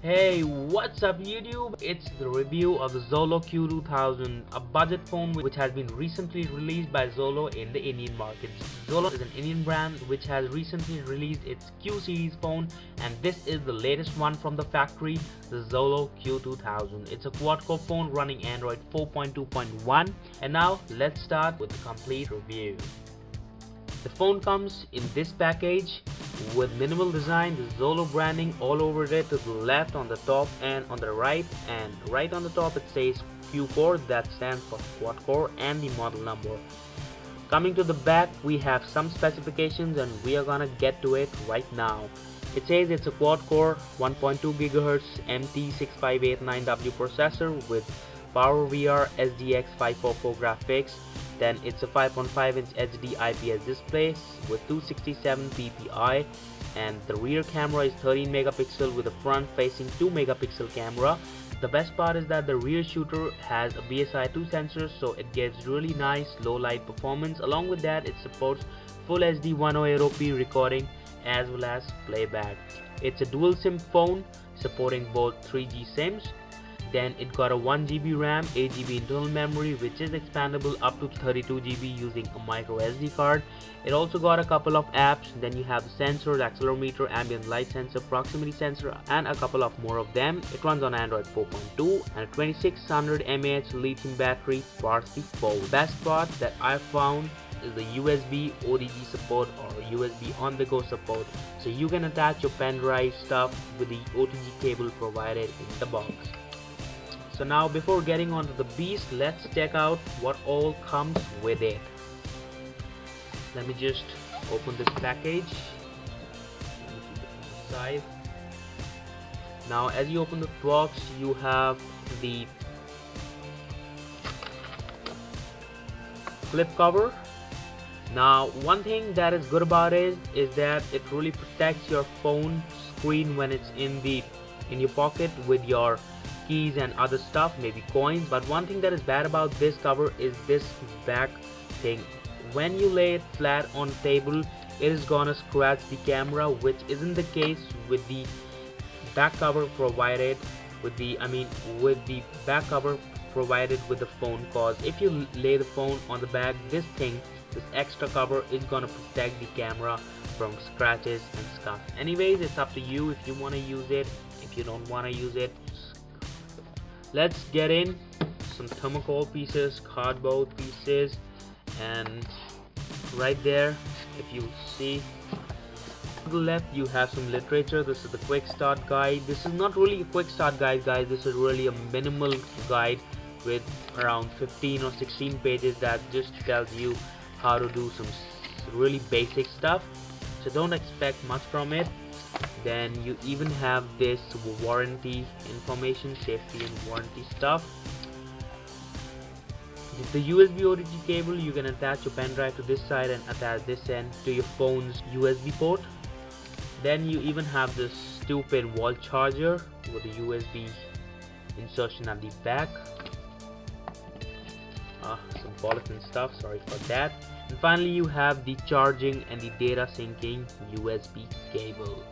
Hey, what's up YouTube? It's the review of the XOLO Q2000, a budget phone which has been recently released by XOLO in the Indian market. XOLO is an Indian brand which has recently released its Q series phone, and this is the latest one from the factory, the XOLO Q2000. It's a quad-core phone running Android 4.2.1, and now let's start with the complete review. The phone comes in this package with minimal design, the XOLO branding all over it, to the left, on the top, and on the right. And right on the top it says Q4, that stands for quad core, and the model number. Coming to the back, we have some specifications and we are gonna get to it right now. It says it's a quad core 1.2 GHz MT6589W processor with PowerVR SDX 544 graphics. Then it's a 5.5-inch HD IPS display with 267 ppi, and the rear camera is 13 megapixel with a front facing 2 megapixel camera. The best part is that the rear shooter has a BSI-2 sensor, so it gives really nice low light performance. Along with that, it supports full HD 108p recording as well as playback. It's a dual SIM phone supporting both 3G SIMs. Then it got a 1GB RAM, 8GB internal memory, which is expandable up to 32GB using a micro SD card. It also got a couple of apps. Then you have the sensors, accelerometer, ambient light sensor, proximity sensor, and a couple of more of them. It runs on Android 4.2 and a 2600 mAh lithium battery powers the phone. Best part that I found is the USB OTG support, or USB on the go support, so you can attach your pen drive stuff with the OTG cable provided in the box. So now, before getting onto the beast, let's check out what all comes with it. Let me just open this package. Side. Now, as you open the box, you have the flip cover. Now, one thing that is good about it is that it really protects your phone screen when it's in your pocket with your keys and other stuff, maybe coins. But one thing that is bad about this cover is this back thing. When you lay it flat on table, it is gonna scratch the camera, which isn't the case with the back cover provided with the back cover provided with the phone. Cause if you lay the phone on the back, this extra cover is gonna protect the camera from scratches and stuff. Anyways, it's up to you if you want to use it. If you don't want to use it, let's get in some thermocol pieces, cardboard pieces, and right there, if you see to the left, you have some literature. This is the quick start guide. This is not really a quick start guide, guys. This is really a minimal guide with around 15 or 16 pages that just tells you how to do some really basic stuff, so don't expect much from it. Then you even have this warranty information, safety and warranty stuff. With the USB OTG cable, you can attach your pen drive to this side and attach this end to your phone's USB port. Then you even have this stupid wall charger with a USB insertion at the back. Some polythene stuff, sorry for that. And finally, you have the charging and the data syncing USB cable.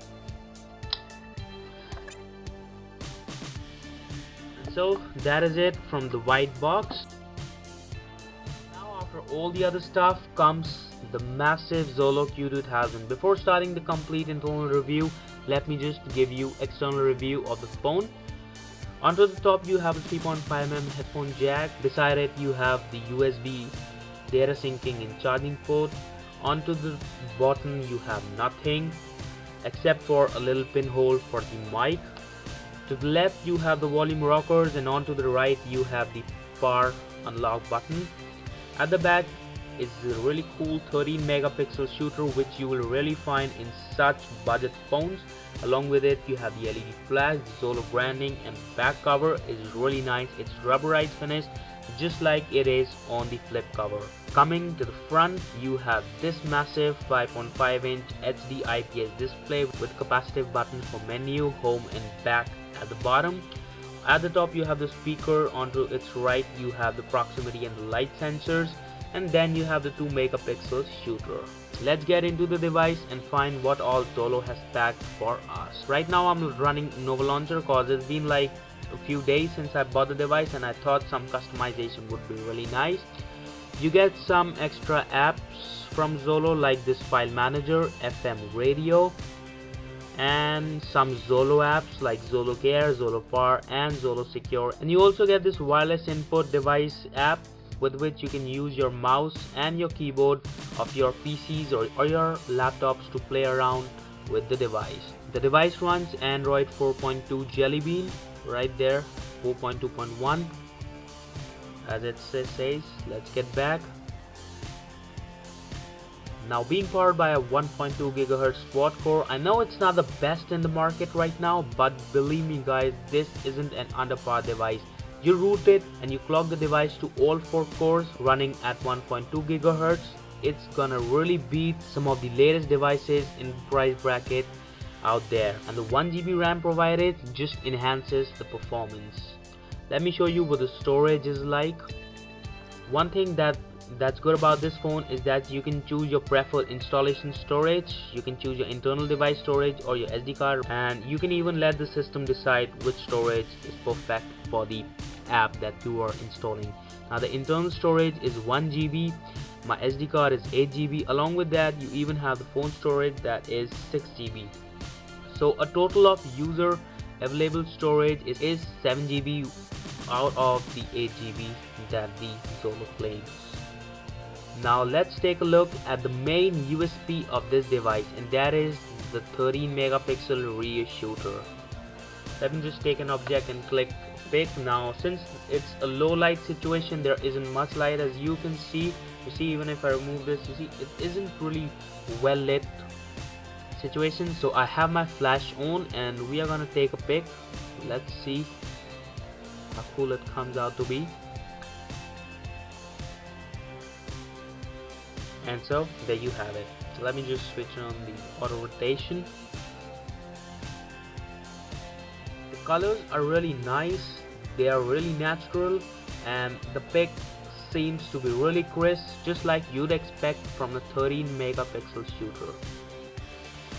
So that is it from the white box. Now, after all the other stuff, comes the massive XOLO Q2000. Before starting the complete internal review, let me just give you external review of the phone. Onto the top, you have a 3.5mm headphone jack. Beside it, you have the USB data syncing and charging port. Onto the bottom, you have nothing except for a little pinhole for the mic. To the left, you have the volume rockers, and onto the right, you have the power unlock button. At the back is a really cool 13 megapixel shooter, which you will really find in such budget phones. Along with it, you have the LED flash, the XOLO branding, and back cover is really nice. It's rubberized finished, just like it is on the flip cover. Coming to the front, you have this massive 5.5-inch HD IPS display with capacitive buttons for menu, home, and back at the bottom. At the top, you have the speaker. Onto its right, you have the proximity and the light sensors. and then you have the 2 megapixel shooter. Let's get into the device and find what all XOLO has packed for us. Right now I'm running Nova Launcher cause it's been like a few days since I bought the device and I thought some customization would be really nice. You get some extra apps from XOLO like this file manager, FM radio, and some XOLO apps like XOLO Care, XOLO Power, and XOLO Secure. And you also get this wireless input device app with which you can use your mouse and your keyboard of your PCs or your laptops to play around with the device. The device runs Android 4.2 Jelly Bean right there, 4.2.1 as it says. Let's get back. Now being powered by a 1.2 GHz quad core. I know it's not the best in the market right now, but believe me guys, this isn't an underpowered device. You root it and you clock the device to all 4 cores running at 1.2 GHz. It's gonna really beat some of the latest devices in the price bracket out there, and the 1 GB RAM provided just enhances the performance. Let me show you what the storage is like. One thing that's good about this phone is that you can choose your preferred installation storage. You can choose your internal device storage or your SD card, and you can even let the system decide which storage is perfect for the app that you are installing. Now the internal storage is 1 GB, my SD card is 8 GB. Along with that you even have the phone storage that is 6 GB. So a total of user available storage is 7 GB out of the 8 GB that the XOLO claims. Now let's take a look at the main USP of this device, and that is the 13 megapixel rear shooter. Let me just take an object and click pick. Now since it's a low light situation, there isn't much light as you can see. You see, even if I remove this, you see it isn't really well lit situation. So I have my flash on and we are gonna take a pic. Let's see how cool it comes out to be. And so there you have it. So let me just switch on the auto rotation. The colors are really nice, they are really natural, and the pic seems to be really crisp, just like you'd expect from a 13 megapixel shooter.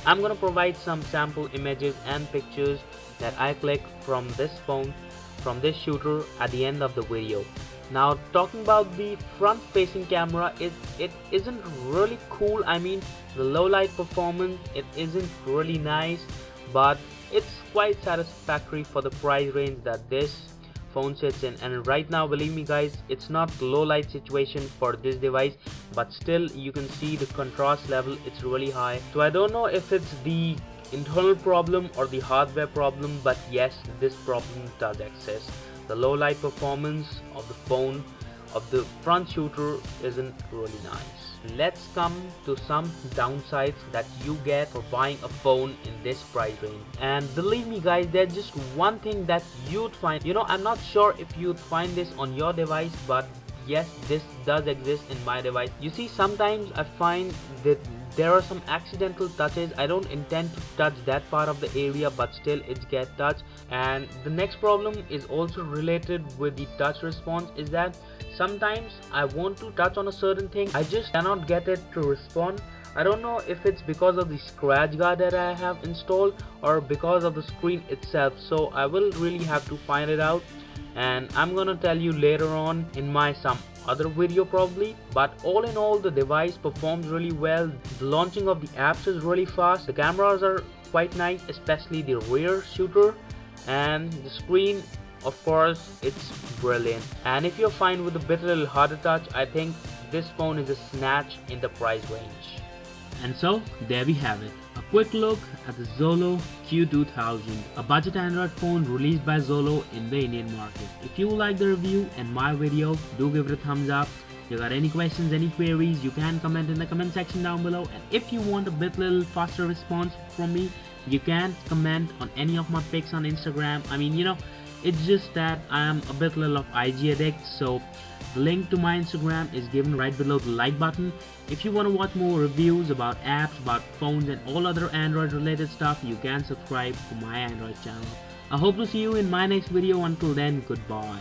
I'm gonna provide some sample images and pictures that I clicked from this phone, from this shooter at the end of the video. Now talking about the front facing camera, it isn't really cool. I mean, the low light performance, it isn't really nice, but it's quite satisfactory for the price range that this phone sits in. And right now, believe me guys, it's not low light situation for this device, but still you can see the contrast level, it's really high. So I don't know if it's the internal problem or the hardware problem, but yes, this problem does exist. The low light performance of the phone, of the front shooter, isn't really nice. Let's come to some downsides that you get for buying a phone in this price range. And believe me guys, there's just one thing that you'd find. You know, I'm not sure if you'd find this on your device, but yes, this does exist in my device. You see, sometimes I find that there are some accidental touches. I don't intend to touch that part of the area, but still it gets touched. And the next problem is also related with the touch response, is that sometimes I want to touch on a certain thing, I just cannot get it to respond. I don't know if it's because of the scratch guard that I have installed or because of the screen itself. So I will really have to find it out, and I'm gonna tell you later on in my some other video probably. But all in all, the device performs really well. The launching of the apps is really fast. The cameras are quite nice, especially the rear shooter, and the screen, of course, it's brilliant. And if you're fine with a bit little harder touch, I think this phone is a snatch in the price range. And so there we have it, a quick look at the XOLO Q2000, a budget Android phone released by XOLO in the Indian market. If you like the review and my video, do give it a thumbs up. If you got any questions, any queries, you can comment in the comment section down below. And if you want a bit little faster response from me, you can comment on any of my pics on Instagram. I mean, you know, it's just that I am a bit little of IG addict, so the link to my Instagram is given right below the like button. If you want to watch more reviews about apps, about phones and all other Android related stuff, you can subscribe to my Android channel. I hope to see you in my next video. Until then, goodbye.